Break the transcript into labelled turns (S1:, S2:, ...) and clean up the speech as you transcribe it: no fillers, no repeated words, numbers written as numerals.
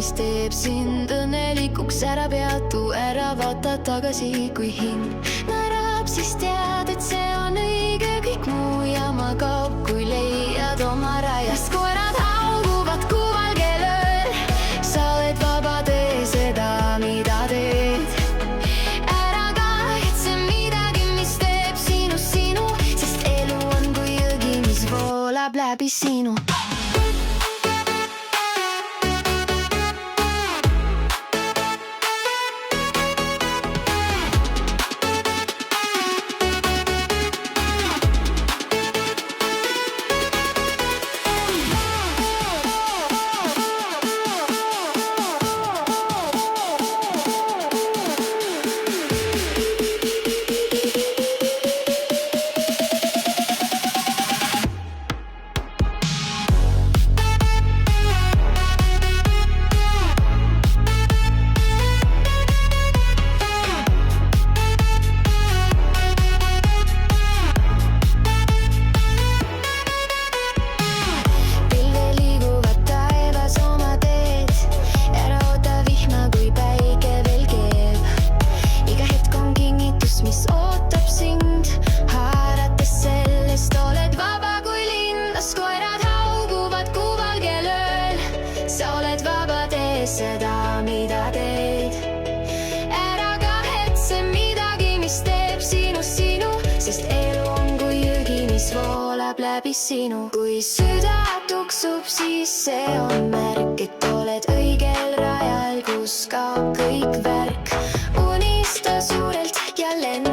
S1: mis teeb sind õnnelikuks. Ära peatu, ära vaata tagasi, kui hing naerab, siis tead, et see on õige. Kõik muu jama kaob, kui leiad oma rajast. Koerad hauguvad kuuvalgel ööl, sa oled vaba, tee seda, mida teed. Ära kahetse midagi, mis teeb sinust sinu, sest elu on kui jõgi, mis voolab läbi sinu. Seda, mida teed. Ära kahetse midagi, mis teeb sinust sinu, sest elu on kui jõgi, mis voolab läbi sinu. Kui süda tuksub, siis see on märk, et oled õigel rajal, kus kaob kõik värk. Unista suurelt ja lenda.